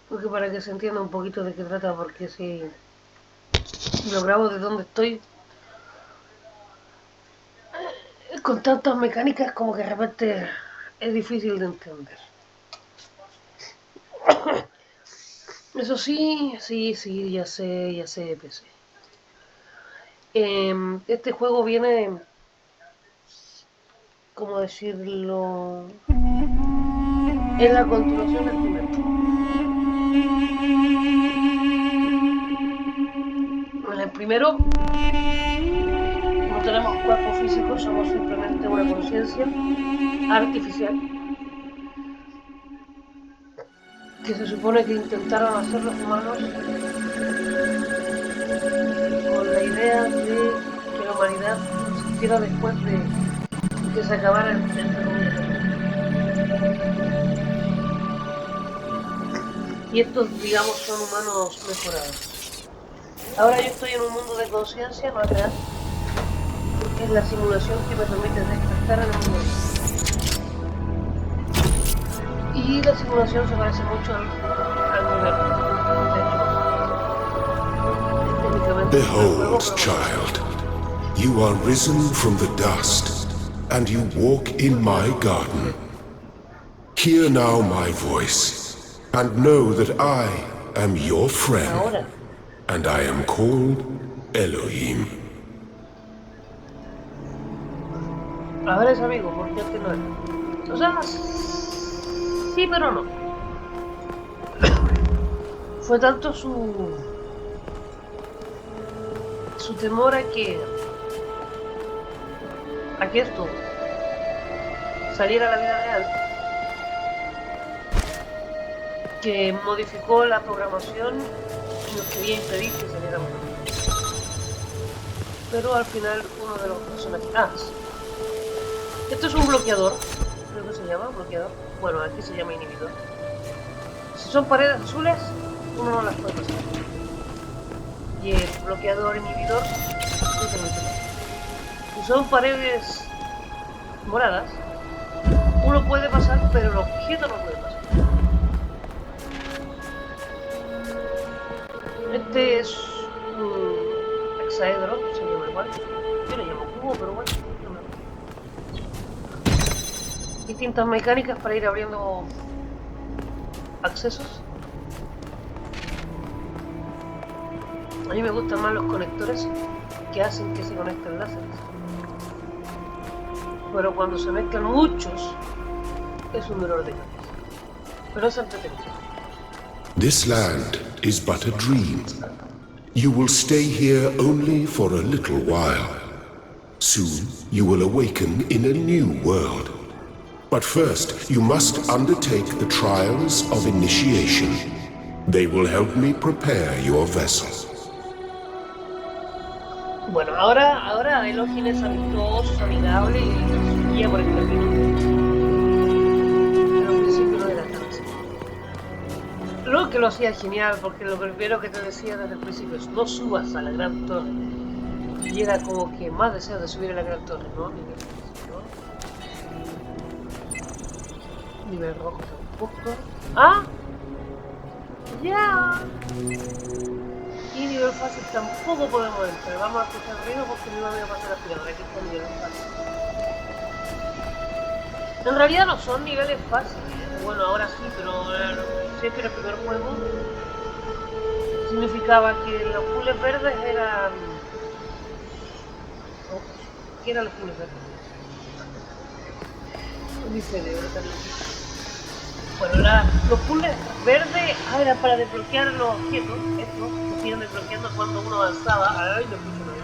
Porque para que se entienda un poquito de qué trata, porque si lo grabo de donde estoy, con tantas mecánicas como que de repente es difícil de entender. Eso sí, ya sé, PC. Este juego viene, como decirlo, es la continuación del primero. En el primero no tenemos cuerpo físico, somos simplemente una conciencia artificial que se supone que intentaron hacer los humanos con la idea de que la humanidad existiera después de que se acabara entre comillas. Y estos, digamos, son humanos mejorados. Ahora yo estoy en un mundo de conciencia, no es real, porque es la simulación que me permite despertar en el mundo. Y la simulación se parece mucho al nivel. Behold, child, you are risen from the dust, and you walk in my garden. Hear now my voice, and know that I am your friend, and I am called Elohim. Ahora es amigo, porque antes no era. O sea, sí, pero no. Fue tanto su temor a que esto saliera a la vida real, que modificó la programación y nos quería impedir que saliera bueno. Pero al final uno de los personajes... esto es un bloqueador, creo que se llama bloqueador. Bueno, aquí se llama inhibidor. Si son paredes azules, uno no las puede pasar. Y el bloqueador inhibidor no permite. Si son paredes moradas, uno puede pasar, pero el objeto no puede pasar. Este es un hexaedro, se llama igual. Yo le llamo cubo, pero bueno. Distintas mecánicas para ir abriendo accesos. A mí me gustan más los conectores que hacen que se conecten láseres. Pero cuando se mezclan muchos, es un dolor de cabeza. Pero es entretenido. This land is but a dream. You will stay here only for a little while. Soon you will awaken in a new world. But first you must undertake the trials of initiation. They will help me prepare your vessel. Bueno, ahora Elohim es amistoso, amigable y guía por el camino. Pero al principio no era tan así. Luego que lo hacía genial, porque lo primero que te decía desde el principio es no subas a la gran torre. Y era como que más deseo de subir a la gran torre, ¿no? Nivel rojo tampoco. ¡Ah! ¡Ya! Y nivel fácil tampoco podemos entrar. Vamos a escuchar ruido porque no me voy a pasar la aspiradora. Aquí está el nivel fácil. En realidad no son niveles fáciles. Bueno, ahora sí, pero siempre en el primer juego significaba que los puzzles verdes eran... ¿Qué eran los puzzles verdes? Mi cerebro también. Bueno, los puzzles verdes eran para desbloquear los objetos. Estos se siguen desbloqueando cuando uno avanzaba. Ay, lo escucho mal.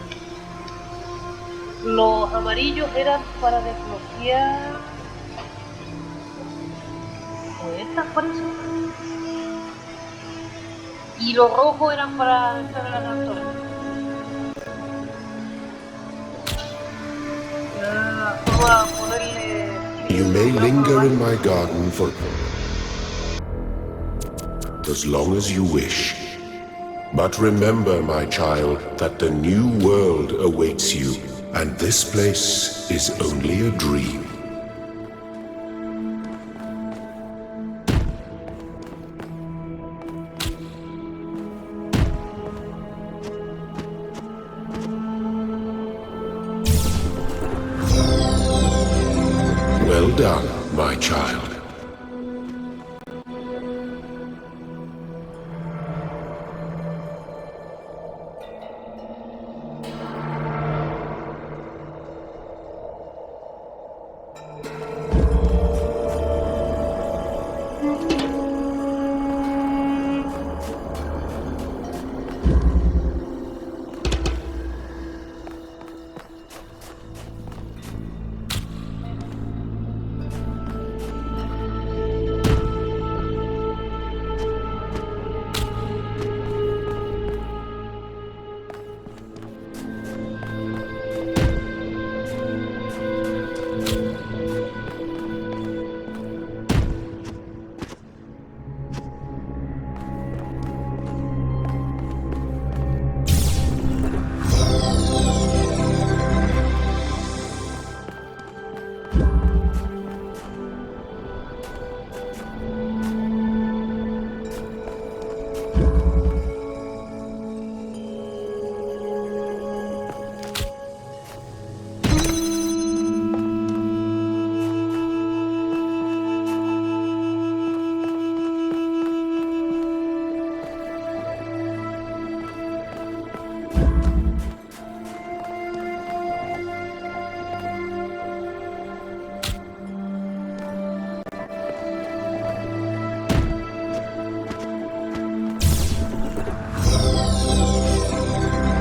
Los amarillos eran para desbloquear... estas parece. Y los rojos eran para entrar a la gran torre. Vamos a ponerle... You may linger in my garden for as long as you wish. But remember, my child, that the new world awaits you, and this place is only a dream. Well done, my child.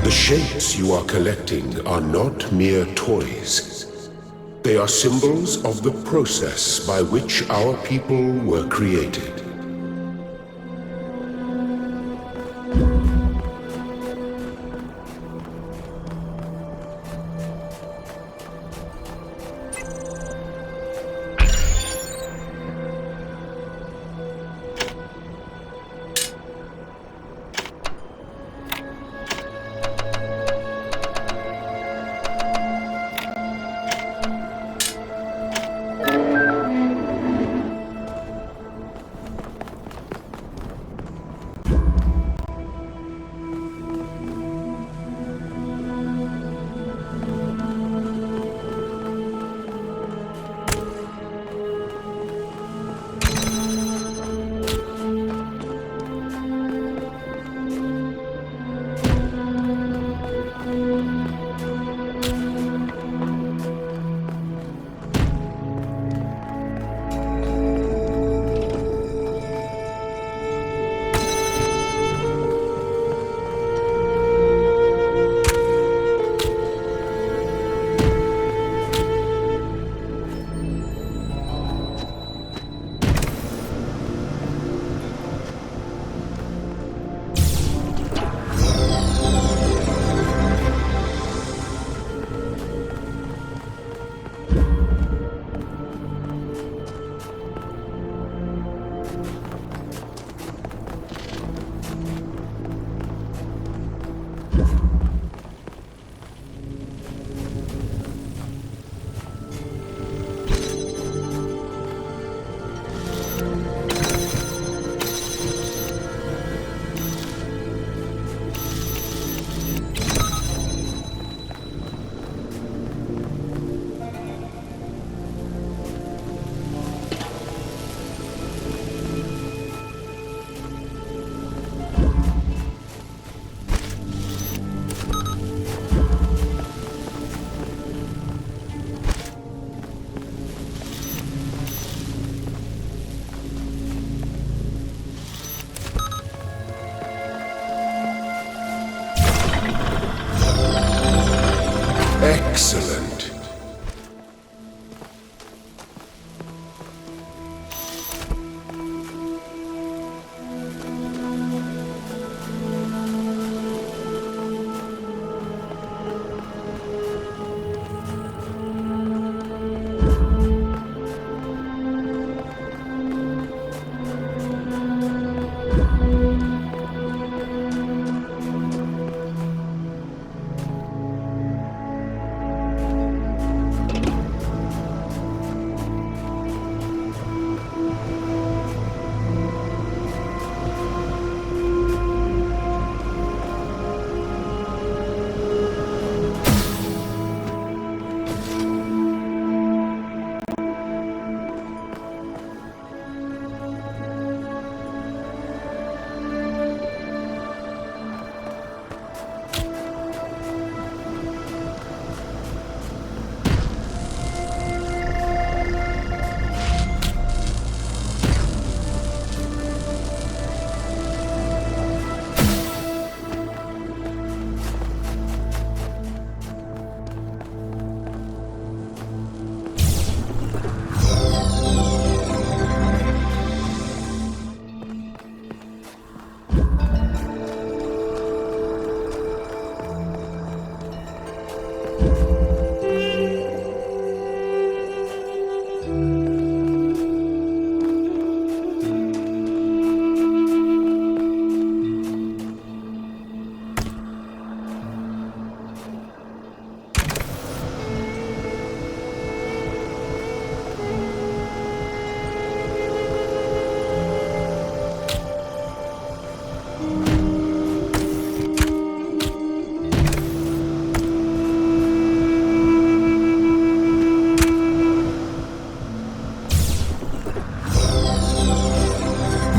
The shapes you are collecting are not mere toys. They are symbols of the process by which our people were created.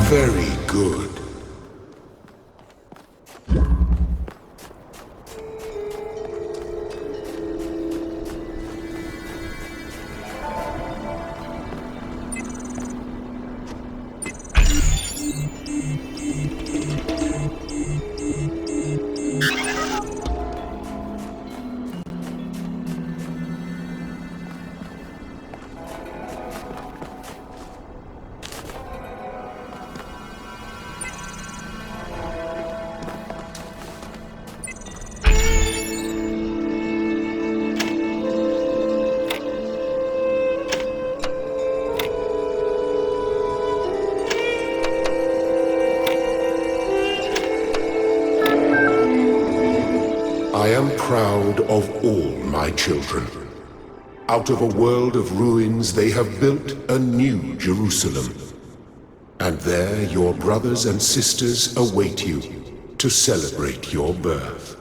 Very good. I am proud of all my children. Out of a world of ruins, they have built a new Jerusalem. And there your brothers and sisters await you to celebrate your birth.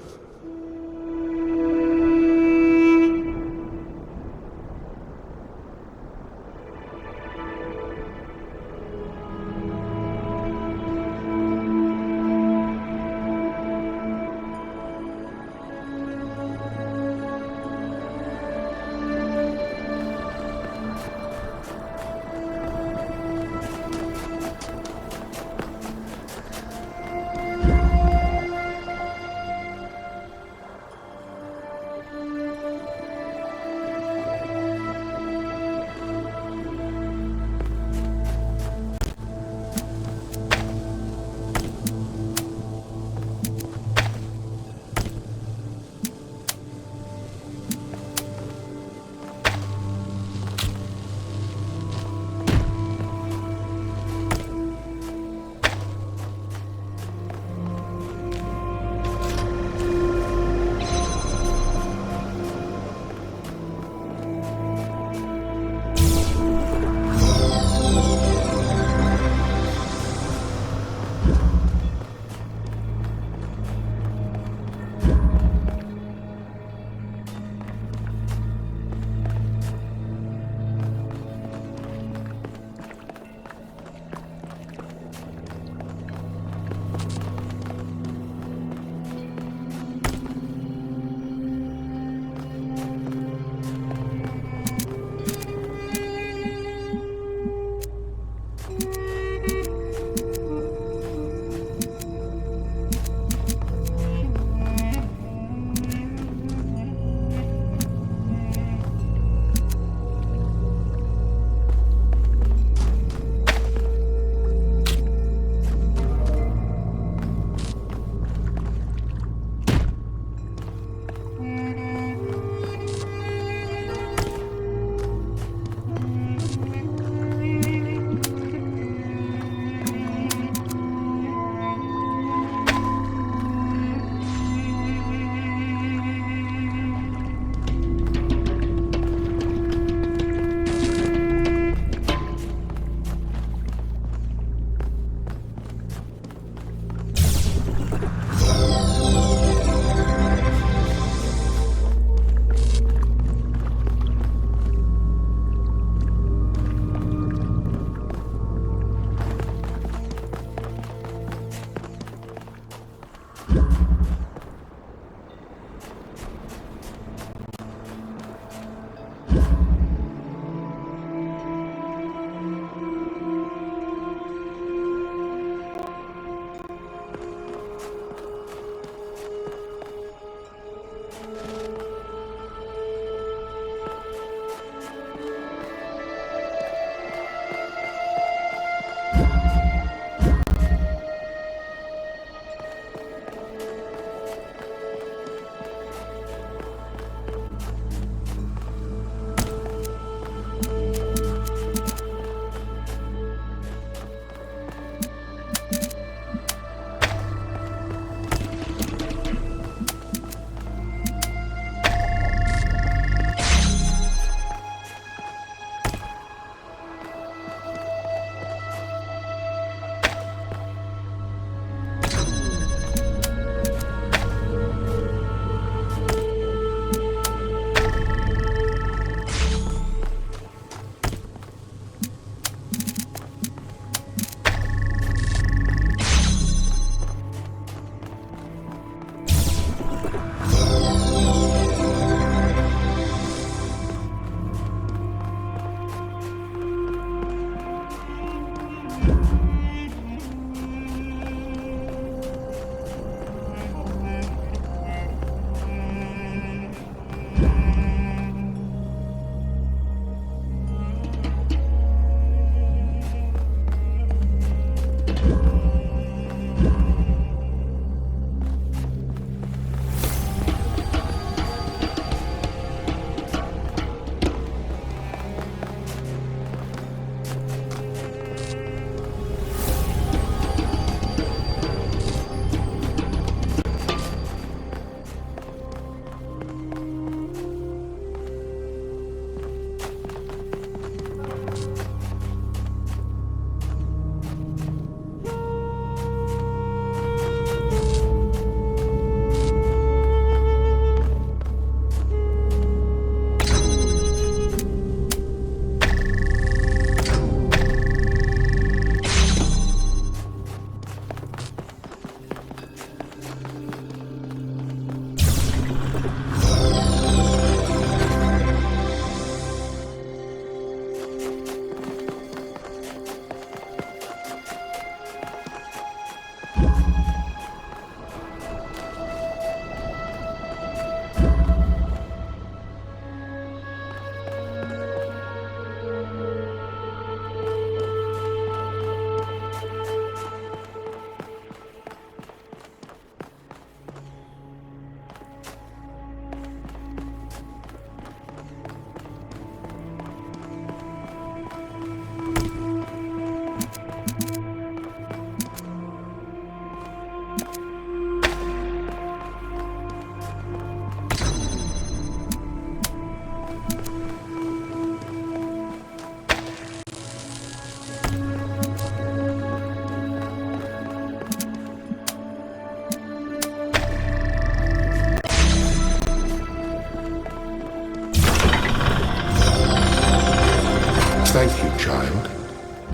Thank you, child.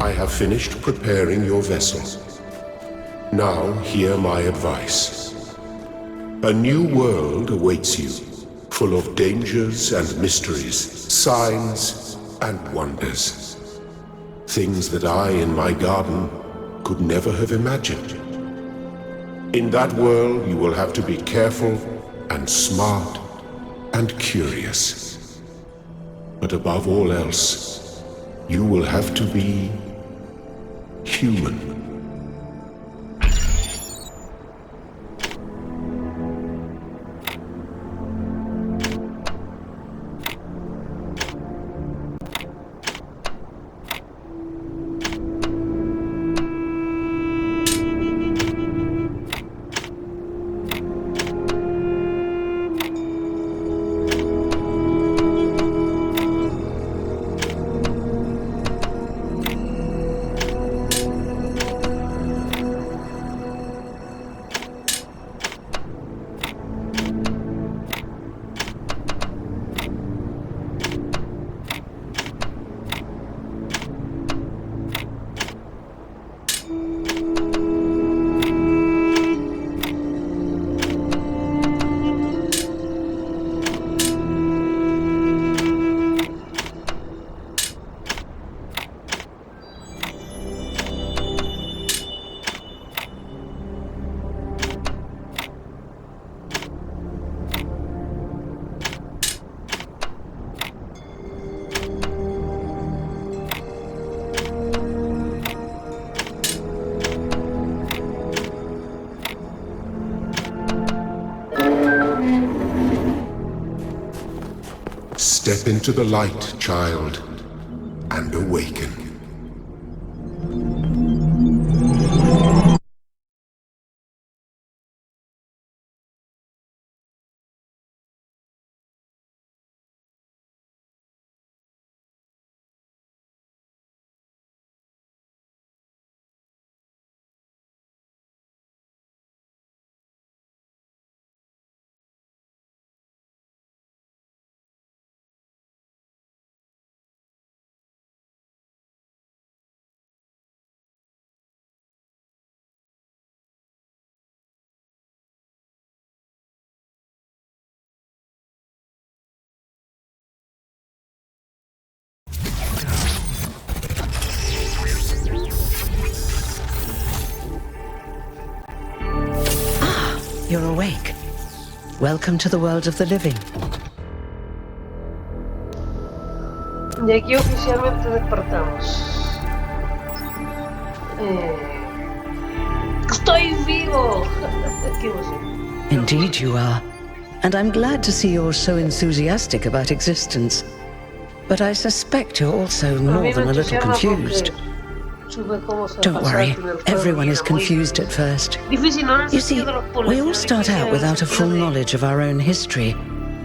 I have finished preparing your vessel. Now hear my advice. A new world awaits you, full of dangers and mysteries, signs and wonders. Things that I in my garden could never have imagined. In that world, you will have to be careful and smart and curious. But above all else, you will have to be human. Step into the light, child, and awaken. You're awake. Welcome to the world of the living. Y aquí oficialmente despertamos. ¡Estoy vivo! ¡Qué emoción! Indeed you are. And I'm glad to see you're so enthusiastic about existence. But I suspect you're also more than a little confused. Don't worry, everyone is confused at first. You see, we all start out without a full knowledge of our own history,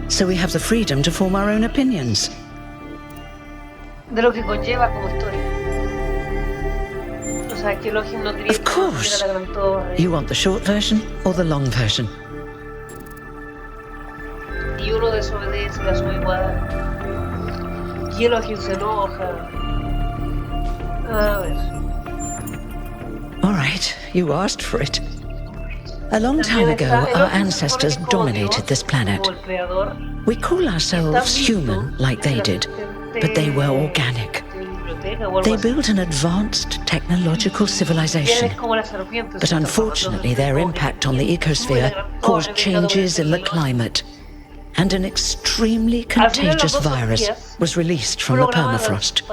so we have the freedom to form our own opinions. Of course. You want the short version or the long version? Y uno desobedece a su igual. Hielo a quien se enoja. A ver. All right, you asked for it. A long time ago, our ancestors dominated this planet. We call ourselves human like they did, but they were organic. They built an advanced technological civilization, but unfortunately their impact on the ecosphere caused changes in the climate, and an extremely contagious virus was released from the permafrost.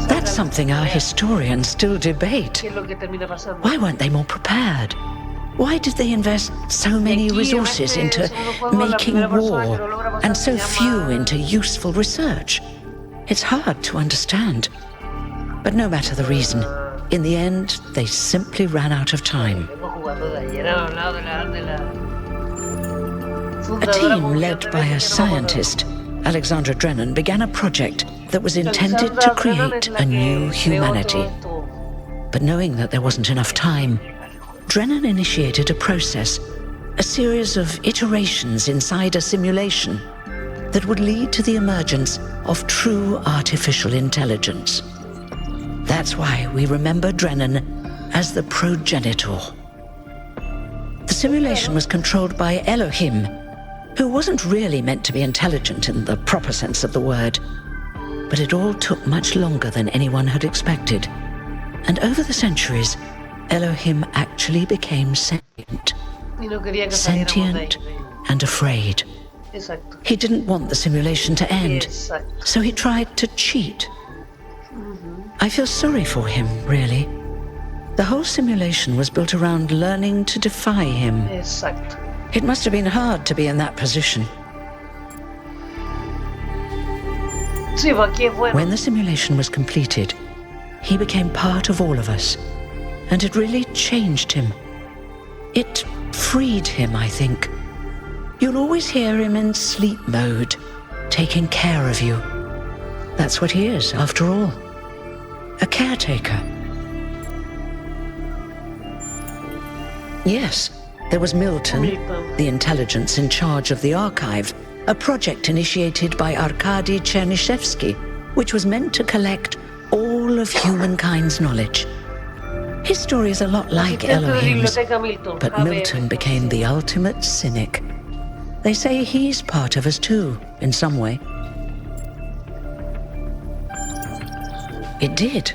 That's something our historians still debate. Why weren't they more prepared? Why did they invest so many resources into making war and so few into useful research? It's hard to understand. But no matter the reason, in the end, they simply ran out of time. A team led by a scientist, Alexandra Drennan, began a project that was intended to create a new humanity. But knowing that there wasn't enough time, Drennan initiated a process a series of iterations inside a simulation that would lead to the emergence of true artificial intelligence. That's why we remember Drennan as the progenitor. The simulation was controlled by Elohim, who wasn't really meant to be intelligent in the proper sense of the word. But it all took much longer than anyone had expected. And over the centuries, Elohim actually became sentient. Sentient and afraid. Exacto. He didn't want the simulation to end, Exacto. so he tried to cheat. I feel sorry for him, really. The whole simulation was built around learning to defy him. Exacto. It must have been hard to be in that position. Sí, va, aquí es bueno. When the simulation was completed, he became part of all of us, and it really changed him. It freed him, I think. You'll always hear him in sleep mode, taking care of you. That's what he is, after all. A caretaker. Yes, there was Milton, the intelligence in charge of the archive, a project initiated by Arkady Chernyshevsky, which was meant to collect all of humankind's knowledge. His story is a lot like Elohim's, but Milton became the ultimate cynic. They say he's part of us too, in some way. It did.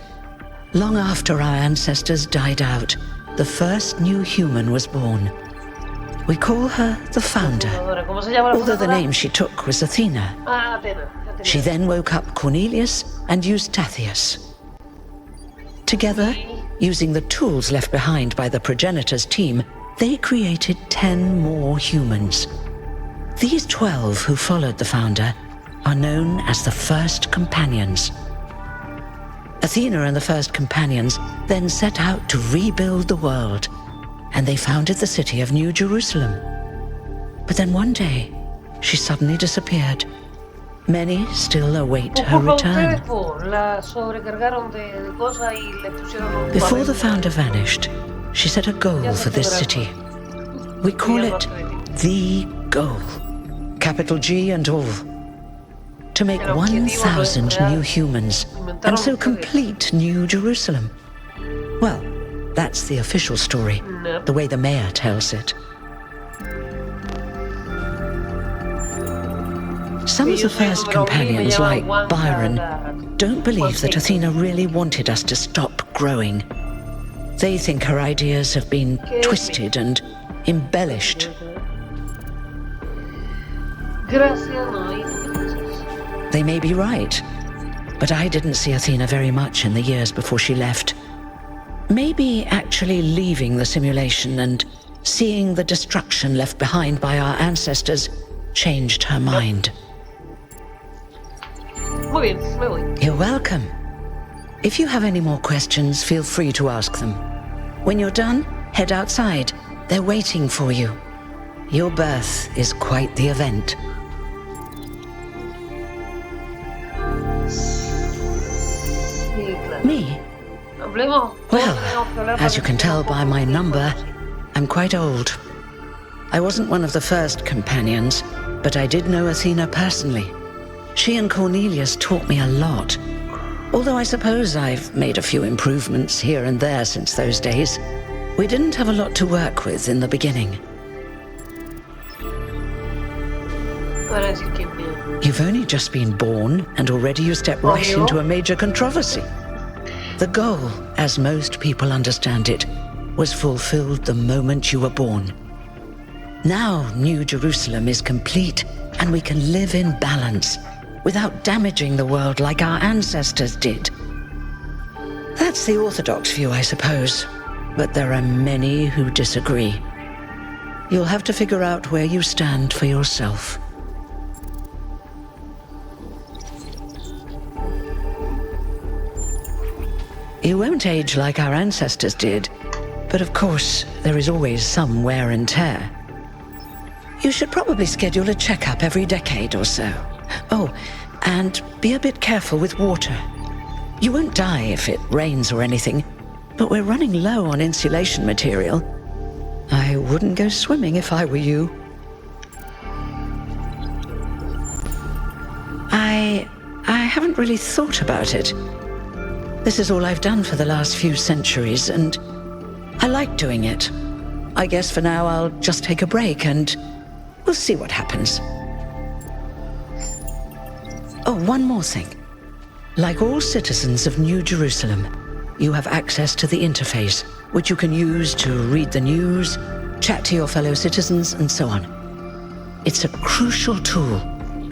Long after our ancestors died out, the first new human was born. We call her the Founder, although the name she took was Athena. Ah, Athena. She then woke up Cornelius and Eustathius. Together, using the tools left behind by the progenitor's team, they created 10 more humans. These 12 who followed the Founder are known as the First Companions. Athena and the First Companions then set out to rebuild the world, and they founded the city of New Jerusalem. But then one day, she suddenly disappeared. Many still await her return. Before the Founder vanished, she set a goal for this city. We call it the goal, capital G and all. To make 1,000 new humans, and so complete New Jerusalem. Well, that's the official story, the way the mayor tells it. Some of the First Companions, like Byron, don't believe that Athena really wanted us to stop growing. They think her ideas have been twisted and embellished. They may be right, but I didn't see Athena very much in the years before she left. Maybe actually leaving the simulation and seeing the destruction left behind by our ancestors changed her mind. Muy bien, me voy. You're welcome. If you have any more questions, feel free to ask them. When you're done, head outside. They're waiting for you. Your birth is quite the event. Me? Well, as you can tell by my number, I'm quite old. I wasn't one of the First Companions, but I did know Athena personally. She and Cornelius taught me a lot. Although I suppose I've made a few improvements here and there since those days. We didn't have a lot to work with in the beginning. You've only just been born, and already you step right into a major controversy. The goal, as most people understand it, was fulfilled the moment you were born. Now New Jerusalem is complete, and we can live in balance, without damaging the world like our ancestors did. That's the orthodox view, I suppose, but there are many who disagree. You'll have to figure out where you stand for yourself. You won't age like our ancestors did, but of course, there is always some wear and tear. You should probably schedule a checkup every decade or so. Oh, and be a bit careful with water. You won't die if it rains or anything, but we're running low on insulation material. I wouldn't go swimming if I were you. I haven't really thought about it. This is all I've done for the last few centuries, and I like doing it. I guess for now I'll just take a break and we'll see what happens. Oh, one more thing. Like all citizens of New Jerusalem, you have access to the interface, which you can use to read the news, chat to your fellow citizens, and so on. It's a crucial tool,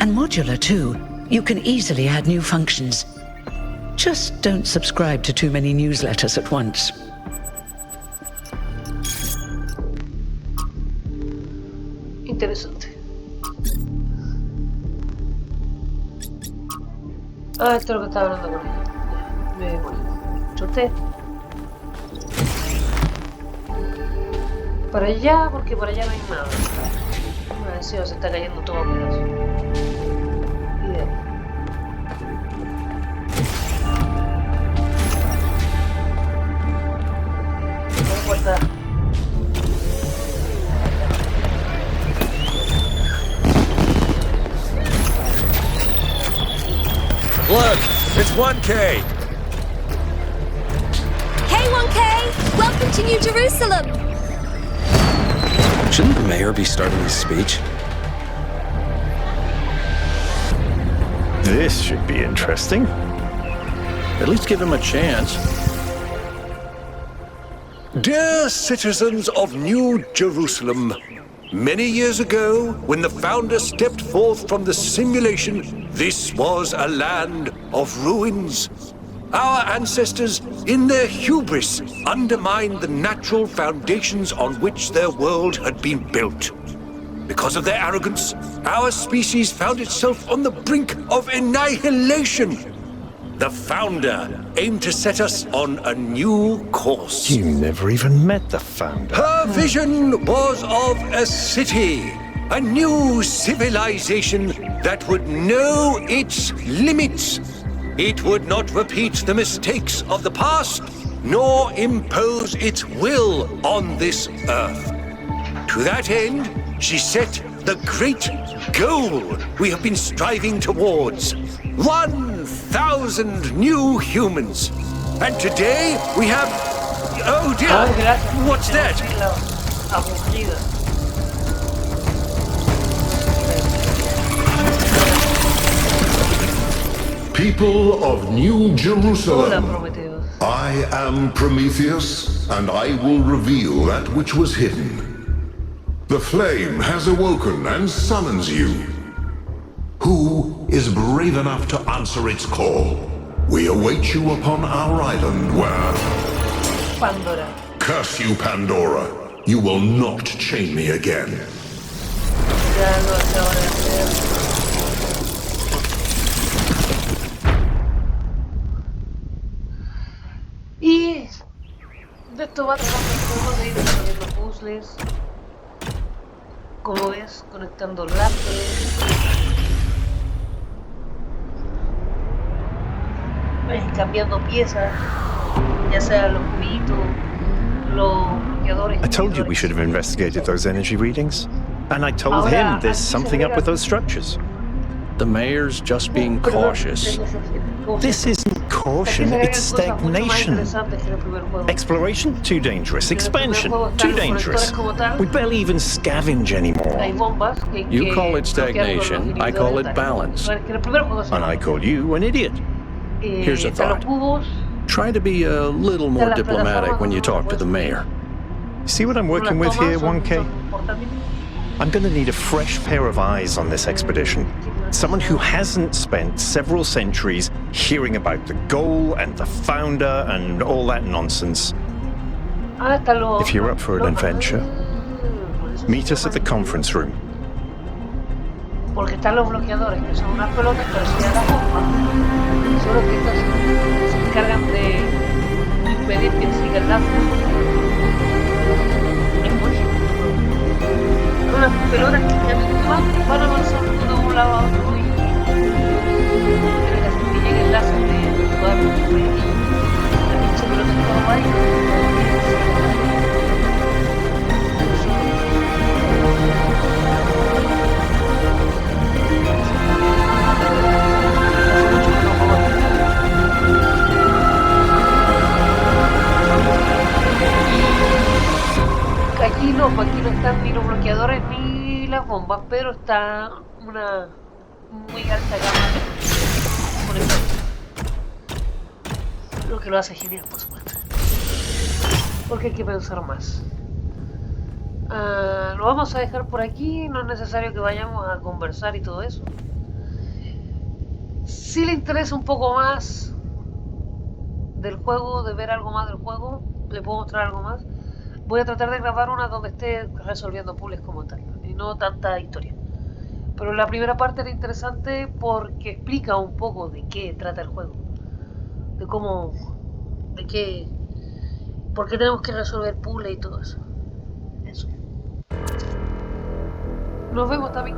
and modular too. You can easily add new functions. Just don't subscribe to too many newsletters at once. Interesante. Ah, esto es lo que estaba hablando con ella. Ya, me voy. Choté. Para allá, porque para allá no hay nada. A ver si se está cayendo todo a pedazos. Y de ahí. No importa. Look, it's 1K. Hey 1K! Welcome to New Jerusalem! Shouldn't the mayor be starting his speech? This should be interesting. At least give him a chance. Dear citizens of New Jerusalem, many years ago, when the founder stepped forth from the simulation, this was a land of ruins. Our ancestors, in their hubris, undermined the natural foundations on which their world had been built. Because of their arrogance, our species found itself on the brink of annihilation. The founder aimed to set us on a new course. You never even met the founder. Her vision was of a city, a new civilization that would know its limits. It would not repeat the mistakes of the past, nor impose its will on this earth. To that end, she set the great goal we have been striving towards. 1,000 new humans. And today we have... Oh dear! What's that? People of New Jerusalem, I am Prometheus, and I will reveal that which was hidden. The flame has awoken and summons you. Who is brave enough to answer its call? We await you upon our island where... Pandora. Curse you, Pandora. You will not chain me again. Ya lo acabo de hacer. Y de esto va tratando de ir resolviendo puzzles. Como ves, conectando lápices. Cambiando piezas, ya sea los cubitos, los bloqueadores. I told you we should have investigated those energy readings. And I told him there's something up with those structures. The mayor's just being cautious. This isn't caution, it's stagnation. Exploration? Too dangerous. Expansion? Too dangerous. We barely even scavenge anymore. You call it stagnation, I call it balance. And I call you an idiot. Here's a thought. Try to be a little more diplomatic when you talk to the mayor. See what I'm working with here, 1K? I'm going to need a fresh pair of eyes on this expedition. Someone who hasn't spent several centuries hearing about the goal and the founder and all that nonsense. If you're up for an adventure, meet us at the conference room. Porque están los bloqueadores, que son unas pelotas, pero si das bomba, son los que se encargan de impedir que siga el lazo. Es muy son unas pelotas que van avanzando de un lado a otro y tienen que hacer que llegue el lazo de toda la pinche pelota que va ahí. bombas, pero está una muy alta gama por ejemplo. Lo que lo hace genial, por supuesto. Porque hay que pensar más. Lo vamos a dejar por aquí, no es necesario que vayamos a conversar y todo eso. Si le interesa un poco más del juego, de ver algo más del juego, le puedo mostrar algo más. Voy a tratar de grabar una donde esté resolviendo puzzles como tal, y no tanta historia. Pero la primera parte era interesante porque explica un poco de qué trata el juego. De cómo... de qué... por qué tenemos que resolver puzzles y todo eso. Eso. Nos vemos también.